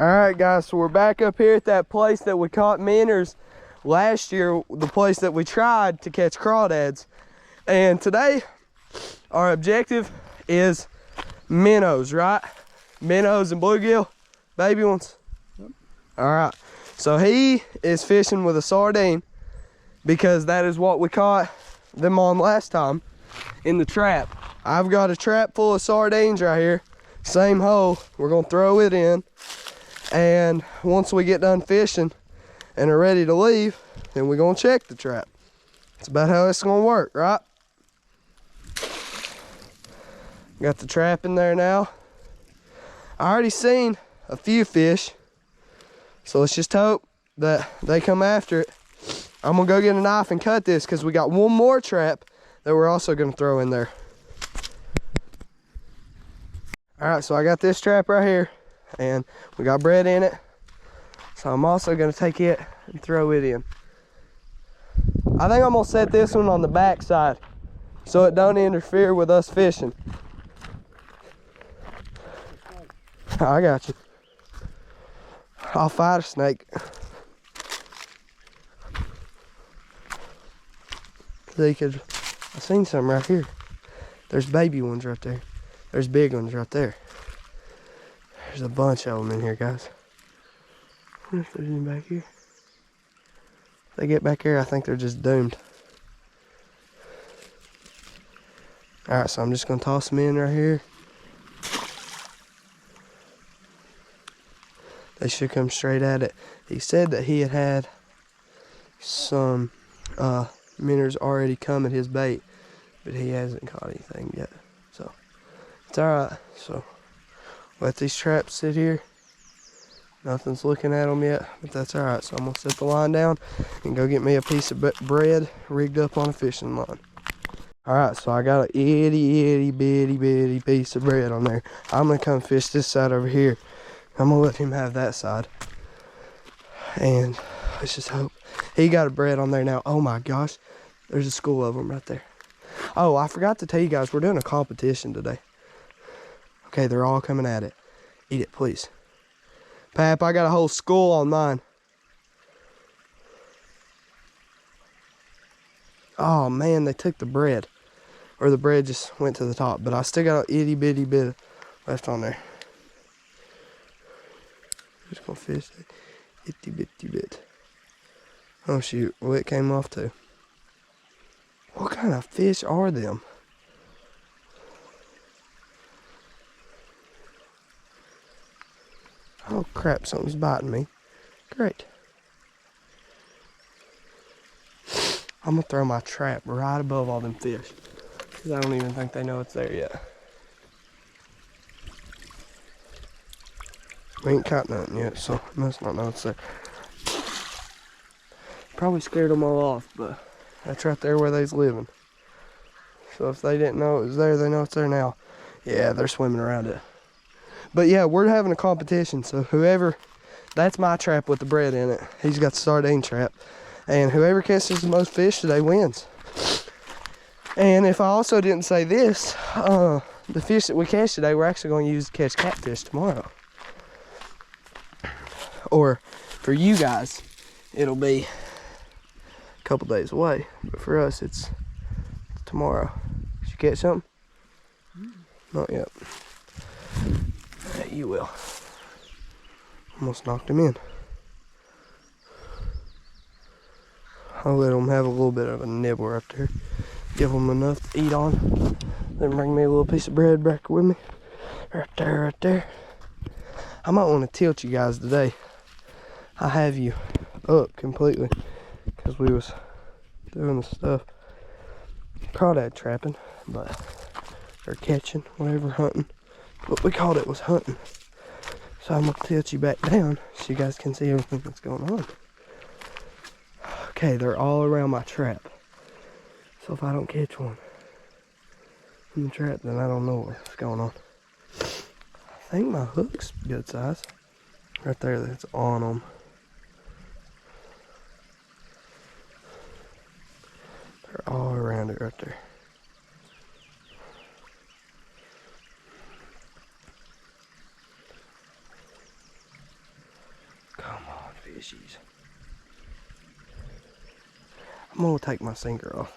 All right, guys, so we're back up here at that place that we caught minnows last year, the place that we tried to catch crawdads. And today, our objective is minnows, right? Minnows and bluegill, baby ones. Yep. All right, so he is fishing with a sardine because that is what we caught them on last time in the trap. I've got a trap full of sardines right here, same hole. We're gonna throw it in. And once we get done fishing and are ready to leave, then we're gonna check the trap. It's about how it's gonna work, right? Got the trap in there now. I already seen a few fish, so let's just hope that they come after it. I'm gonna go get a knife and cut this because we got one more trap that we're also gonna throw in there. All right, so I got this trap right here, and we got bread in it, so I'm also going to take it and throw it in. I think I'm going to set this one on the back side so it don't interfere with us fishing. I got you. I'll fight a snake. I've seen some right here. There's baby ones right there. There's big ones right there. There's a bunch of them in here, guys. I wonder if there's any back here. If they get back here, I think they're just doomed. Alright, so I'm just going to toss them in right here. They should come straight at it. He said that he had some minnows already come at his bait, but he hasn't caught anything yet. So, it's alright. So, let these traps sit here. Nothing's looking at them yet, but that's all right. So I'm gonna set the line down and go get me a piece of bread rigged up on a fishing line. All right, so I got an itty bitty piece of bread on there. I'm gonna come fish this side over here. I'm gonna let him have that side. And let's just hope. He got a bread on there now. Oh my gosh, there's a school of them right there. Oh, I forgot to tell you guys, we're doing a competition today. Okay, they're all coming at it. Eat it, please. Pap, I got a whole school on mine. Oh man, they took the bread. Or the bread just went to the top. But I still got an itty bitty bit left on there. Just gonna fish that itty bitty bit. Oh shoot, well it came off too. What kind of fish are them? Oh crap, something's biting me. Great. I'm gonna throw my trap right above all them fish, because I don't even think they know it's there yet. We ain't caught nothing yet, so I must not know it's there. Probably scared them all off, but that's right there where they's living. So if they didn't know it was there, they know it's there now. Yeah, they're swimming around it. But yeah, we're having a competition, so whoever, that's my trap with the bread in it. He's got the sardine trap. And whoever catches the most fish today wins. And if I also didn't say this, the fish that we catch today, we're actually going to use to catch catfish tomorrow. Or for you guys, it'll be a couple days away. But for us, it's tomorrow. Did you catch something? Not yet. You will. Almost knocked him in. I'll let them have a little bit of a nibble right there. Give them enough to eat on. Then bring me a little piece of bread back with me. Right there, right there. I might want to tilt you guys today. I have you up completely because we was doing the stuff. Crawdad trapping, but or catching, whatever, hunting. What we called it was hunting. So I'm gonna tilt you back down so you guys can see everything that's going on. Okay, they're all around my trap. So if I don't catch one in the trap, then I don't know what's going on. I think my hook's good size. Right there, that's on them. They're all around it right there. fishies. I'm gonna take my sinker off.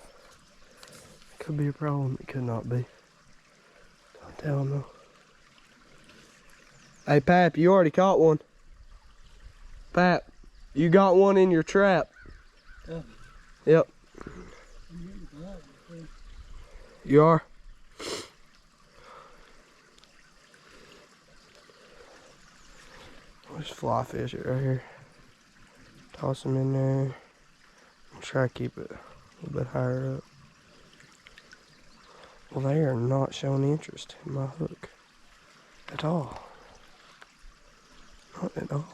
Could be a problem, it could not be. Don't tell him though. Hey Pap, you already caught one. Pap, you got one in your trap. Yep. You are? I'll just fly fish it right here. Toss them in there. I'll try to keep it a little bit higher up. Well, they are not showing interest in my hook at all. Not at all.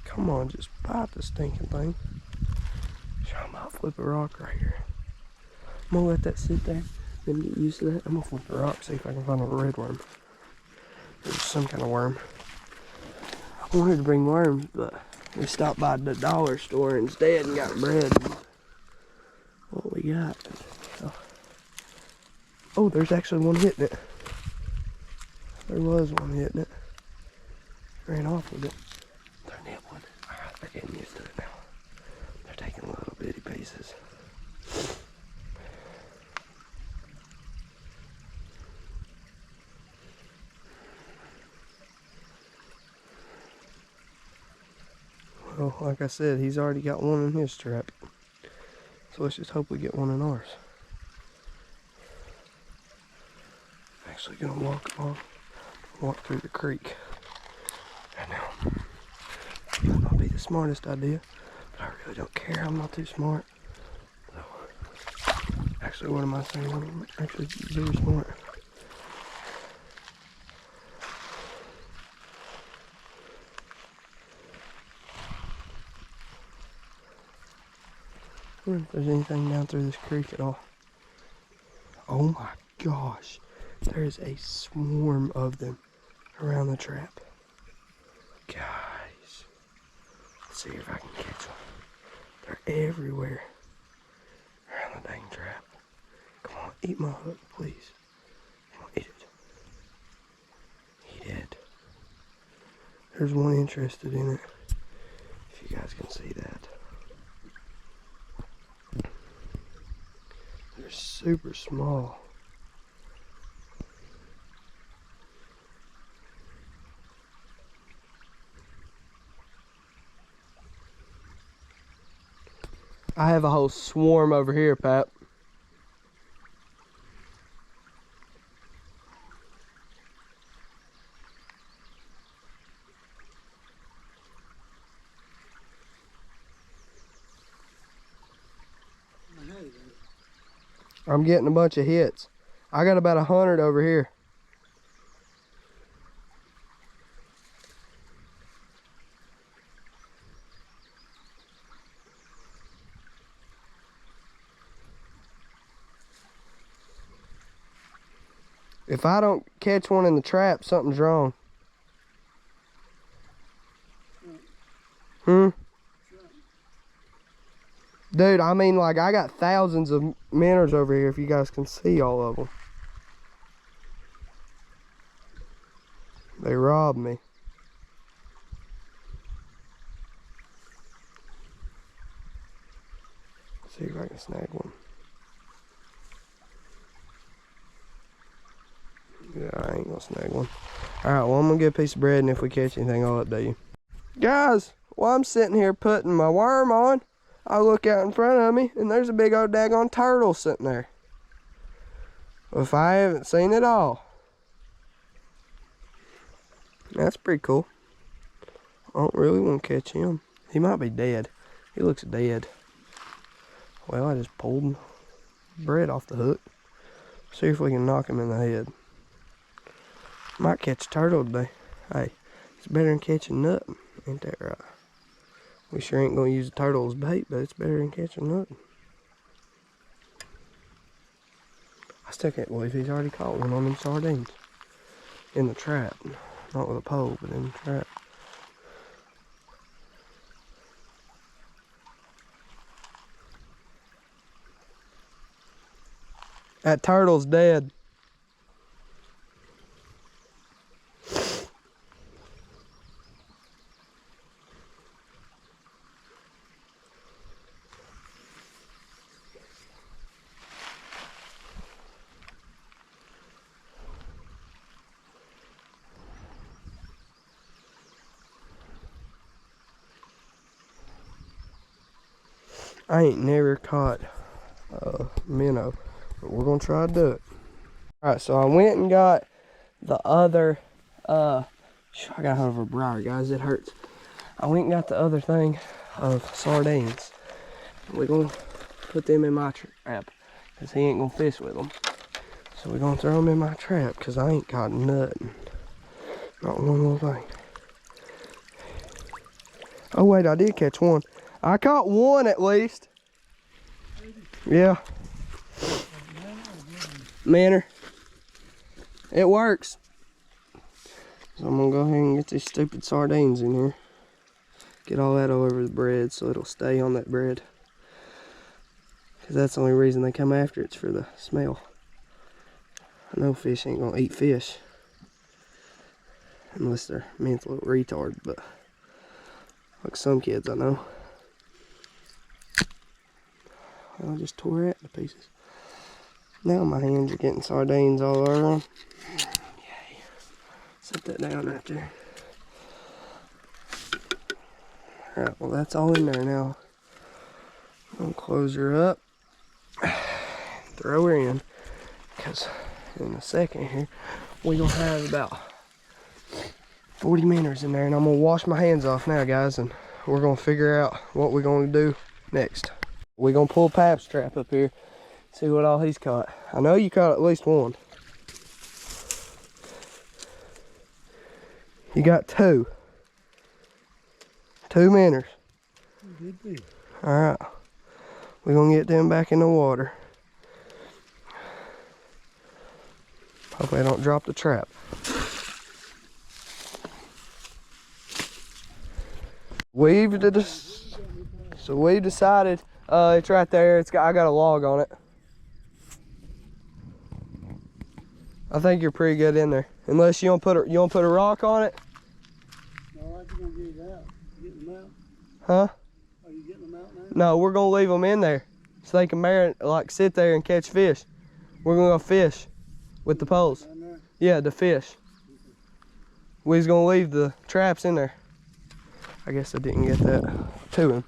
Come on, just bite the stinking thing. I might flip a rock right here. I'm gonna let that sit there, then get used to that. I'm gonna flip a rock, see if I can find a red worm. There's some kind of worm. I wanted to bring worms, but we stopped by the dollar store instead and got bread. What we got. So. Oh, there's actually one hitting it. There was one hitting it. Ran off with it. They're nibbling. Alright, they're getting used to it now. They're taking little bitty pieces. Well, like I said, he's already got one in his trap. So let's just hope we get one in ours. I'm actually gonna walk through the creek right now. Might not be the smartest idea, but I really don't care. I'm not too smart. So, actually, what am I saying? I'm actually very smart. I wonder if there's anything down through this creek at all. Oh my gosh, there is a swarm of them around the trap. Guys, let's see if I can catch one. They're everywhere around the dang trap. Come on, eat my hook, please. Come on, eat it. Eat it. There's one interested in it, if you guys can see that. They're super small. I have a whole swarm over here, Pap. I'm getting a bunch of hits. I got about 100 over here. If I don't catch one in the trap, something's wrong. Dude, I mean, like, I got thousands of minnows over here, if you guys can see all of them. They robbed me. Let's see if I can snag one. Yeah, I ain't gonna snag one. Alright, well, I'm gonna get a piece of bread, and if we catch anything, I'll update you. Guys, while I'm sitting here putting my worm on, I look out in front of me, and there's a big old daggone turtle sitting there. If I haven't seen it all. That's pretty cool. I don't really want to catch him. He might be dead. He looks dead. Well, I just pulled bread off the hook. See if we can knock him in the head. Might catch a turtle today. Hey, it's better than catching nothing. Ain't that right? We sure ain't gonna use a turtle as bait, but it's better than catching nothing. I still can't believe he's already caught one on them sardines. In the trap. Not with a pole, but in the trap. That turtle's dead. I ain't never caught a minnow, but we're gonna try to do it. All right, so I went and got the other, I got hold of a briar, guys, it hurts. I went and got the other thing of sardines. We're gonna put them in my trap, cause he ain't gonna fish with them. So we're gonna throw them in my trap, cause I ain't caught nothing. Not one little thing. Oh wait, I did catch one. I caught one at least. Yeah. Manner. It works. So I'm gonna go ahead and get these stupid sardines in here. Get all that all over the bread so it'll stay on that bread. Cause that's the only reason they come after it's for the smell. I know fish ain't gonna eat fish. Unless they're mental retard, but like some kids I know. I just tore it to pieces. Now my hands are getting sardines all over them. Yay. Set that down right there. Alright, well that's all in there now. I'm gonna close her up. Throw her in. Because in a second here, we're gonna have about 40 minnows in there. And I'm gonna wash my hands off now, guys. And we're gonna figure out what we're gonna do next. We're gonna pull Pap's trap up here. See what all he's caught. I know you caught at least one. You got two. Two minnows. Alright. We're gonna get them back in the water. Hopefully I don't drop the trap. So we've decided it's right there. I got a log on it. I think you're pretty good in there. Unless you don't put a rock on it. No, I think I'm gonna get it out. Getting them out? Huh? Are you getting them out now? No, we're gonna leave them in there so they can like sit there and catch fish. We're gonna go fish with the poles. Yeah, the fish. We was gonna leave the traps in there. I guess I didn't get that to him.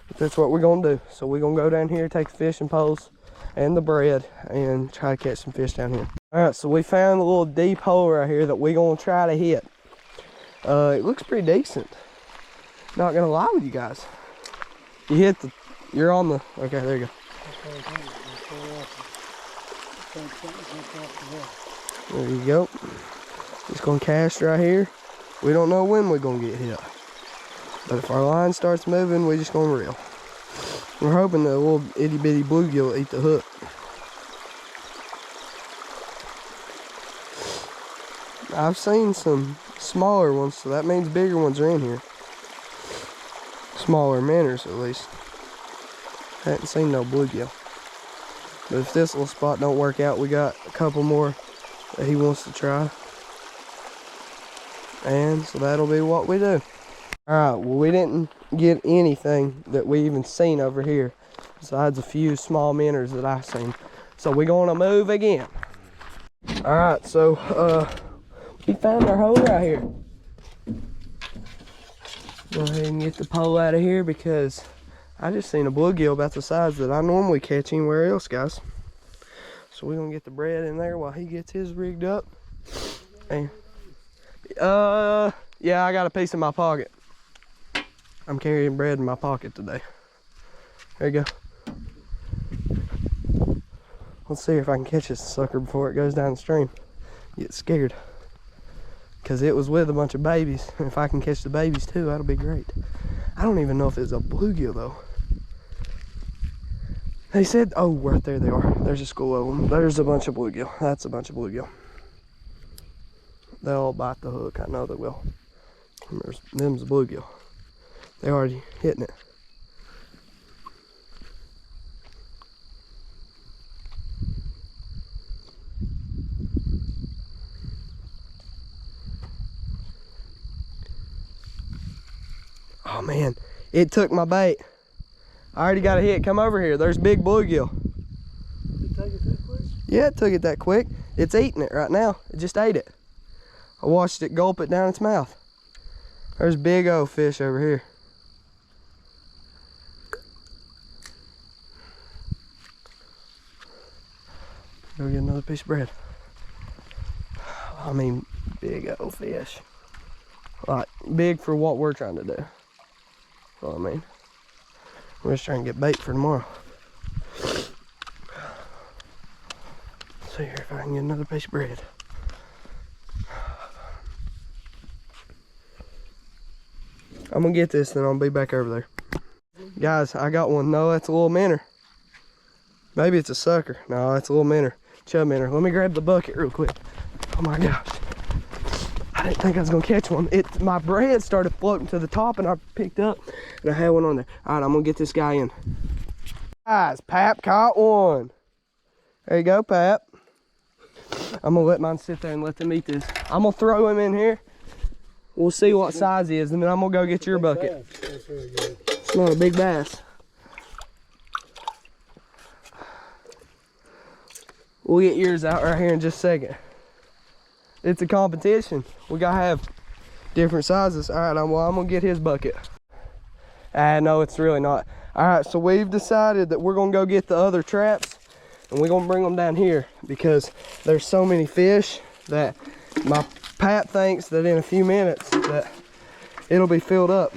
But that's what we're gonna do. So we're gonna go down here, take the fishing poles and the bread and try to catch some fish down here. All right, so we found a little deep hole right here that we're gonna try to hit. It looks pretty decent. Not gonna lie with you guys. You're on the, okay, there you go. There you go. Just gonna cast right here. We don't know when we're gonna get hit. But if our line starts moving, we're just gonna reel. We're hoping the little itty bitty bluegill will eat the hook. I've seen some smaller ones, so that means bigger ones are in here. Smaller minnows at least. I haven't seen no bluegill. But if this little spot don't work out, we got a couple more that he wants to try. And so that'll be what we do. Alright, well we didn't get anything that we even seen over here. Besides a few small minnows that I've seen. So we're gonna move again. Alright, so we found our hole right here. Go ahead and get the pole out of here because I just seen a bluegill about the size that I normally catch anywhere else, guys. So we're gonna get the bread in there while he gets his rigged up. And yeah, I got a piece in my pocket. I'm carrying bread in my pocket today. There you go. Let's see if I can catch this sucker before it goes down the stream. Get scared. Because it was with a bunch of babies. And if I can catch the babies too, that'll be great. I don't even know if it's a bluegill though. They said, oh, right there they are. There's a school of them. There's a bunch of bluegill. That's a bunch of bluegill. They'll bite the hook. I know they will. Them's a bluegill. They're already hitting it. It took my bait. I already got a hit. Come over here. There's big bluegill. Did it take it that quick? Yeah, it took it that quick. It's eating it right now. It just ate it. I watched it gulp it down its mouth. There's big old fish over here. Go get another piece of bread. I mean, big old fish. Like, big for what we're trying to do. That's what I mean. We're just trying to get bait for tomorrow. See here if I can get another piece of bread. I'm gonna get this, then I'll be back over there. Guys, I got one. No, that's a little minnow. Maybe it's a sucker. No, that's a little minnow. Chub minnow. Let me grab the bucket real quick. Oh my gosh. I didn't think I was gonna catch one. My bread started floating to the top and I picked up and I had one on there. All right, I'm gonna get this guy in. Guys, Pap caught one. There you go, Pap. I'm gonna let mine sit there and let them eat this. I'm gonna throw him in here. We'll see what size he is, and then I'm gonna go get your bucket. That's very good. It's not a big bass. We'll get yours out right here in just a second. It's a competition. We gotta have different sizes. All right, well, I'm gonna get his bucket. No, it's really not. All right, so we've decided that we're gonna go get the other traps and we're gonna bring them down here because there's so many fish that my Pat thinks that in a few minutes that it'll be filled up.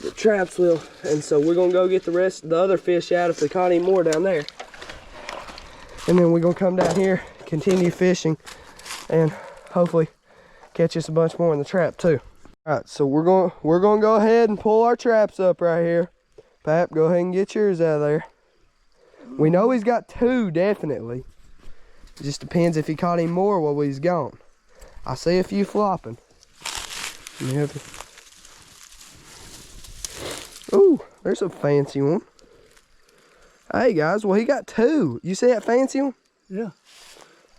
The traps will, and so we're gonna go get the rest of the other fish out if they caught any more down there. And then we're gonna come down here, continue fishing, and hopefully catch us a bunch more in the trap too. All right, so we're gonna go ahead and pull our traps up right here. Pap, go ahead and get yours out of there. We know he's got two, definitely. It just depends if he caught any more while he's gone. I see a few flopping. Ooh, there's a fancy one. Hey guys, well he got two. You see that fancy one? Yeah.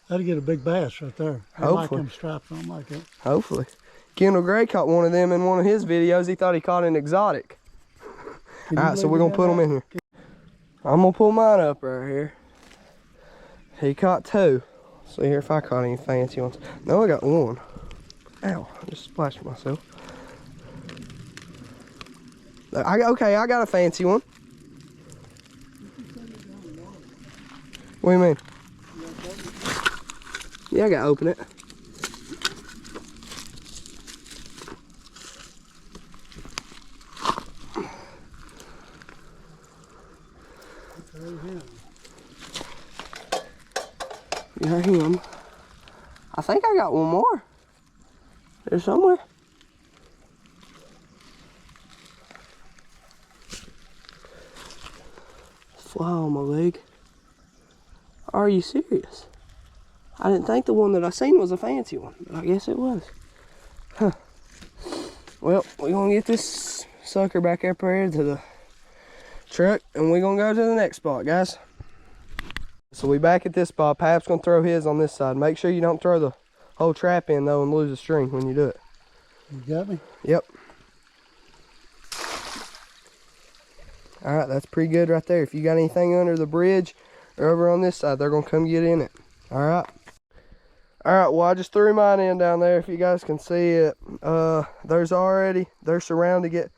That'd get a big bass right there. I like them stripes on like that. Hopefully. Kendall Gray caught one of them in one of his videos. He thought he caught an exotic. All right, so we're gonna put them in here. I'm gonna pull mine up right here. He caught two. See here if I caught any fancy ones. No, I got one. Ow, I just splashed myself. Okay, I got a fancy one. What do you mean? Yeah, I gotta open it. Got him. I think I got one more. There's somewhere. Fly on my leg. Are you serious? I didn't think the one that I seen was a fancy one, but I guess it was. Huh. Well, we're gonna get this sucker back up here to the truck and we're gonna go to the next spot, guys. So we back at this spot. Pap's gonna throw his on this side. Make sure you don't throw the whole trap in though and lose the string when you do it. You got me? Yep. All right, that's pretty good right there. If you got anything under the bridge or over on this side, they're gonna come get in it. All right. All right, well, I just threw mine in down there. If you guys can see it, they're surrounding it.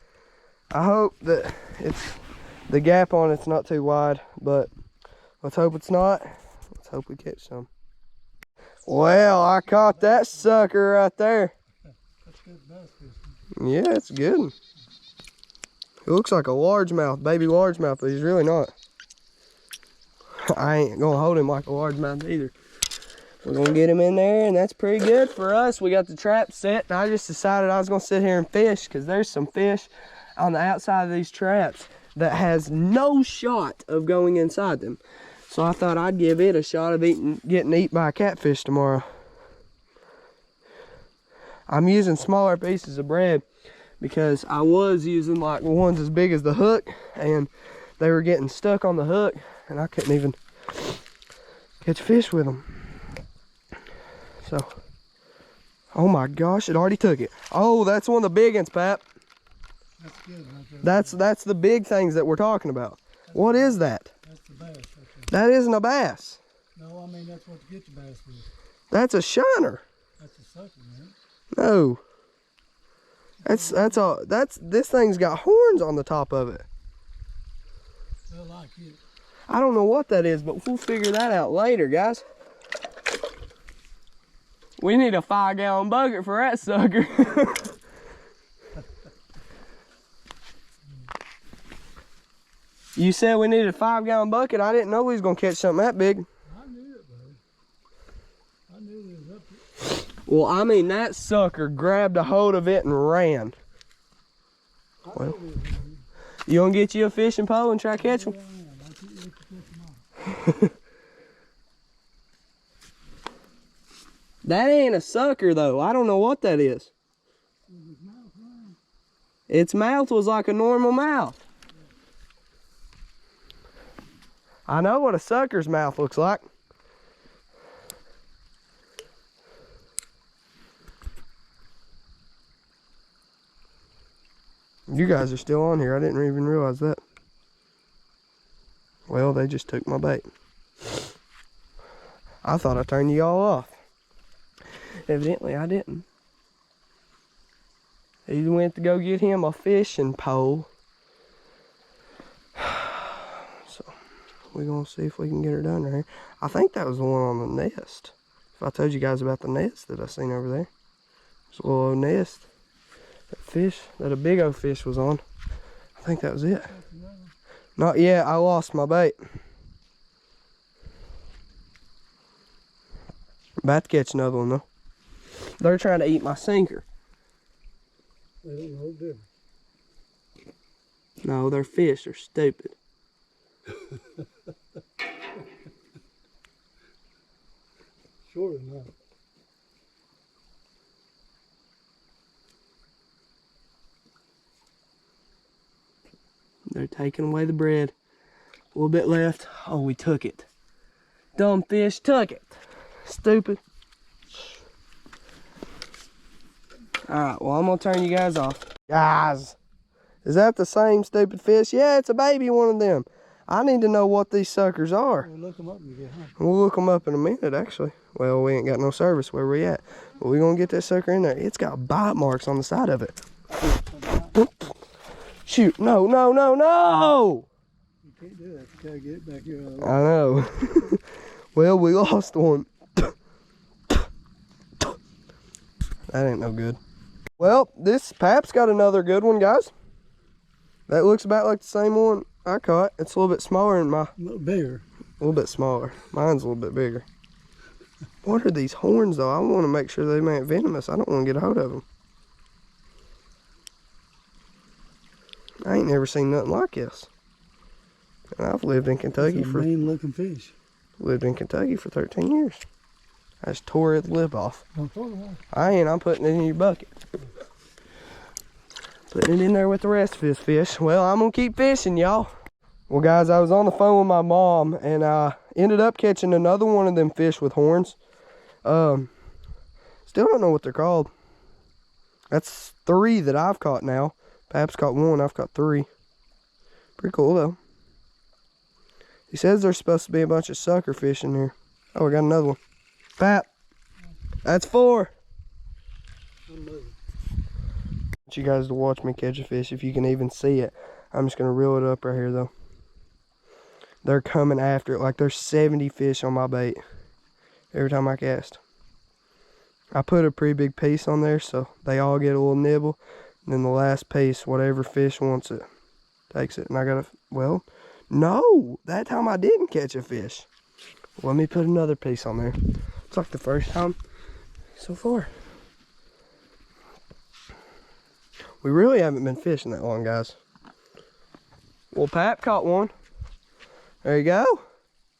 I hope that the gap on it's not too wide, but let's hope it's not. Let's hope we catch some. Well, I caught that sucker right there. That's good bass fishing. Yeah, it's good. He looks like a largemouth, baby largemouth, but he's really not. I ain't gonna hold him like a largemouth either. We're gonna get him in there, and that's pretty good for us. We got the trap set, and I just decided I was gonna sit here and fish because there's some fish on the outside of these traps that has no shot of going inside them. So I thought I'd give it a shot of getting eaten by a catfish tomorrow. I'm using smaller pieces of bread because I was using like ones as big as the hook, and they were getting stuck on the hook, and I couldn't even catch fish with them. So, oh my gosh, it already took it. Oh, that's one of the big ones, Pap. That's good right there. That's the big things that we're talking about. What is that? That's the bass right That there. isn't a bass. No, I mean that's what to get the bass with. That's a shiner. That's a sucker, man. No. This thing's got horns on the top of it. I like it. I don't know what that is, but we'll figure that out later, guys. We need a 5-gallon bucket for that sucker. You said we needed a 5-gallon bucket. I didn't know we was gonna catch something that big. I knew it, buddy. I knew it was up there. Well, I mean, that sucker grabbed a hold of it and ran. Well, you gonna get you a fishing pole and try to catch them? Yeah, I am. I can't wait to catch them all. That ain't a sucker, though. I don't know what that is. His mouth ran. Its mouth was like a normal mouth. I know what a sucker's mouth looks like. You guys are still on here. I didn't even realize that. Well, they just took my bait. I thought I turned you all off. Evidently, I didn't. He went to go get him a fishing pole. So, we're going to see if we can get her done right here. I think that was the one on the nest. If I told you guys about the nest that I seen over there. There's a little old nest. That fish, that a big old fish was on. I think that was it. Not yet, I lost my bait. About to catch another one though. They're trying to eat my sinker. They don't know different. No, they're fish, they're stupid. Sure enough. They're taking away the bread. A little bit left. Oh, we took it. Dumb fish took it. Stupid. Alright, well, I'm going to turn you guys off. Guys, is that the same stupid fish? Yeah, it's a baby one of them. I need to know what these suckers are. We'll look them up when we get home. We'll look them up in a minute, actually. Well, we ain't got no service where we at. But we're going to get that sucker in there. It's got bite marks on the side of it. Shoot, no, no, no, no! You can't do that. You gotta get it back here. I know. Well, we lost one. That ain't no good. Well, this Pap's got another good one, guys. That looks about like the same one I caught. It's a little bit smaller than A little bigger. a little bit smaller. Mine's a little bit bigger. What are these horns, though? I want to make sure they ain't venomous. I don't want to get a hold of them. I ain't never seen nothing like this. And I've lived in Kentucky It's a mean looking fish. lived in Kentucky for 13 years. I just tore its lip off. Don't throw it away. I ain't. I'm putting it in your bucket. Putting it in there with the rest of his fish. Well, I'm gonna keep fishing, y'all. Well, guys, I was on the phone with my mom, and I ended up catching another one of them fish with horns. Still don't know what they're called. That's 3 that I've caught now. Pap's caught 1, I've caught 3. Pretty cool, though. He says there's supposed to be a bunch of sucker fish in here. Oh, we got another one. Pap, that's 4. I'm moving. I want you guys to watch me catch a fish if you can even see it. I'm just going to reel it up right here, though. They're coming after it. Like there's 70 fish on my bait every time I cast. I put a pretty big piece on there, so they all get a little nibble. And then the last piece, whatever fish wants it, takes it. And I got to, well, no, that time I didn't catch a fish. Let me put another piece on there. It's like the first time so far. We really haven't been fishing that long, guys. Well, Pap caught one. There you go.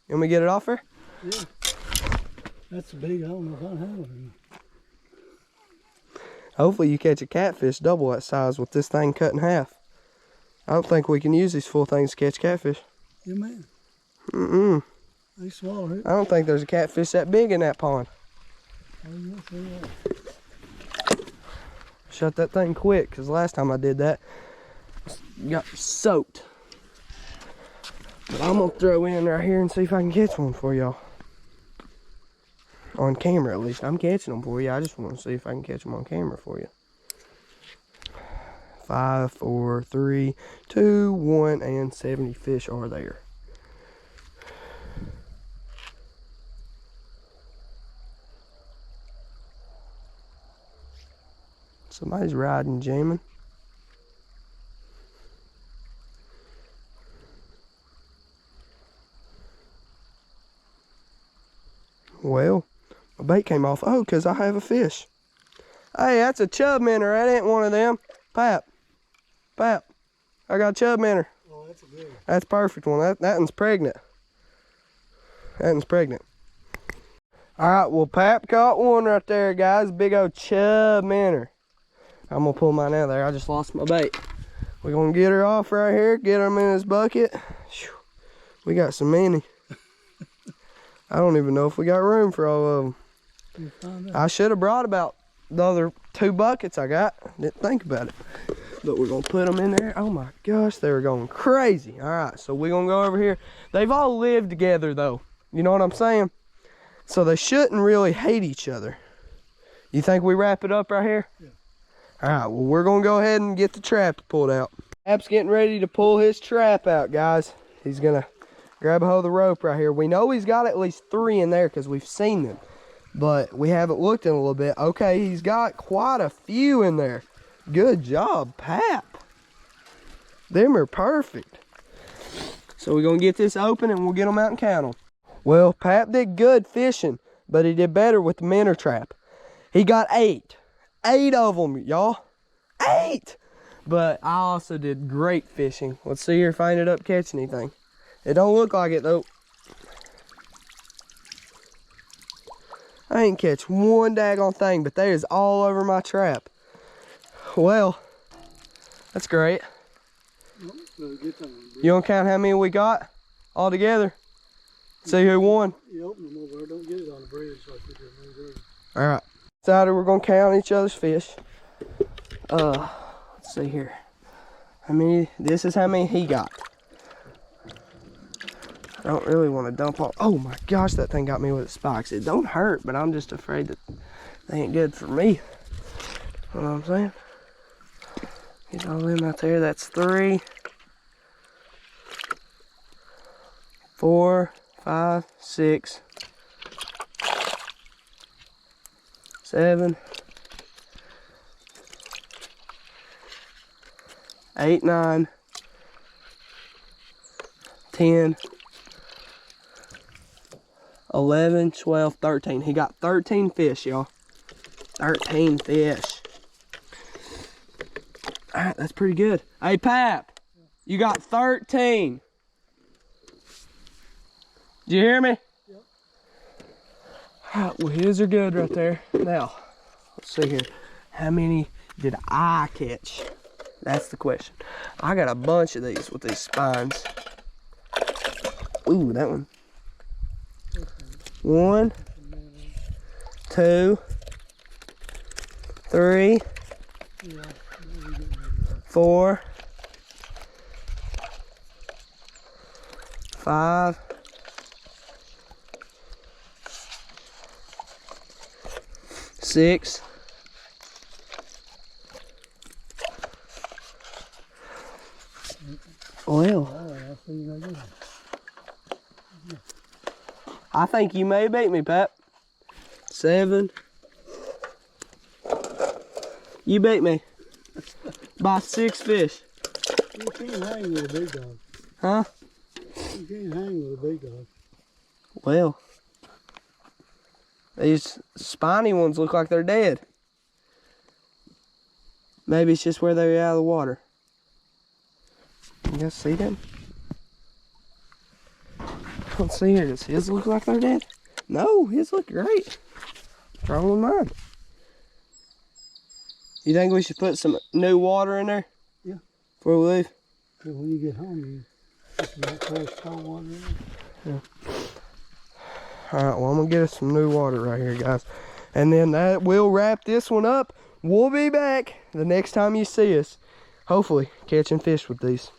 You want me to get it off there? Yeah. That's big. I don't know if I have it or not. Hopefully you catch a catfish double that size with this thing cut in half. I don't think we can use these full things to catch catfish. Yeah, man. Mm-mm. They swallow it. I don't think there's a catfish that big in that pond. Oh, yes, they are. Shut that thing quick, because last time I did that, got soaked. But I'm gonna throw in right here and see if I can catch one for y'all. On camera, at least. I'm catching them for you. I just want to see if I can catch them on camera for you. 5, 4, 3, 2, 1, and 70 fish are there. Somebody's riding, jamming. Well, my bait came off. Oh, because I have a fish. Hey, that's a chub minnow. That ain't one of them. Pap, I got a chub minnow. Oh, that's a good one. That's a perfect one. That one's pregnant. That one's pregnant. All right, well, Pap caught one right there, guys. Big old chub minnow. I'm gonna pull mine out of there. I just lost my bait. We're gonna get her off right here, get them in this bucket. Whew. We got so many. I don't even know if we got room for all of them. I should have brought about the other 2 buckets I got. Didn't think about it. But we're gonna put them in there. Oh my gosh, they were going crazy. All right, so we're gonna go over here. They've all lived together though. You know what I'm saying? So they shouldn't really hate each other. You think we wrap it up right here? Yeah. All right, well, we're gonna go ahead and get the trap pulled out. Pap's getting ready to pull his trap out, guys. He's gonna grab a hold of the rope right here. We know he's got at least 3 in there because we've seen them, but we haven't looked in a little bit. Okay, he's got quite a few in there. Good job, Pap. Them are perfect. So we're gonna get this open and we'll get them out and count them. Well, Pap did good fishing, but he did better with the minnow trap. He got 8. 8 of them, y'all. 8! But I also did great fishing. Let's see here if I ended up catching anything. It don't look like it though. I ain't catch one daggone thing, but they is all over my trap. Well, that's great. You want to count how many we got all together? See who won? You open them over there, don't get it on the bridge like we did earlier. All right. Decided we're gonna count each other's fish. Let's see here. How many? This is how many he got. I don't really want to dump all. Oh my gosh, that thing got me with its spikes. It don't hurt, but I'm just afraid that they ain't good for me. You know what I'm saying? Get all in out there. That's 3, 4, 5, 6, 7, 8, 9, 10, 11, 12, 13. He got 13 fish, y'all. 13 fish. All right, that's pretty good. Hey, Pap, you got 13. Did you hear me? Yep. All right, well, his are good right there. Now, let's see here. How many did I catch? That's the question. I got a bunch of these with these spines. Ooh, that one. 1, 2, 3, 4, 5, 6, 12. I think you may beat me, Pap. 7. You beat me by 6 fish. You can't hang with a big dog. Huh? You can't hang with a big dog. Well, these spiny ones look like they're dead. Maybe it's just where they're out of the water. You guys see them? Let's see here. Does his look like they're dead? No, his look great. What's wrong with mine? You think we should put some new water in there? Yeah. Before we leave? So when you get home, you put some that fresh cold water in there. Yeah. Alright, well, I'm going to get us some new water right here, guys. And then that will wrap this one up. We'll be back the next time you see us. hopefully catching fish with these.